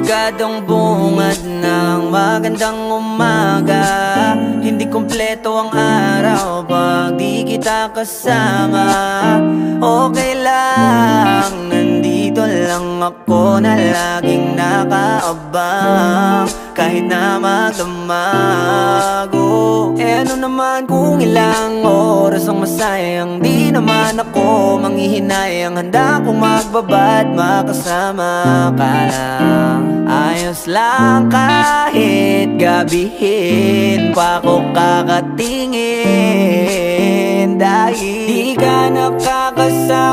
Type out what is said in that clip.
agad ang bungad ng magandang umaga. Hindi kumpleto ang araw pag di kita kasama. Okay lang, nandito lang ako na laging nakaabang kahit na magdamago. Eh ano naman kung ilang oras ang masayang, di naman ako manghihinayang. Handa kong magbabad, makasama ka lang. Ayos lang kahit gabihin pa ko kakatingin, dahil di ka nakakasawa.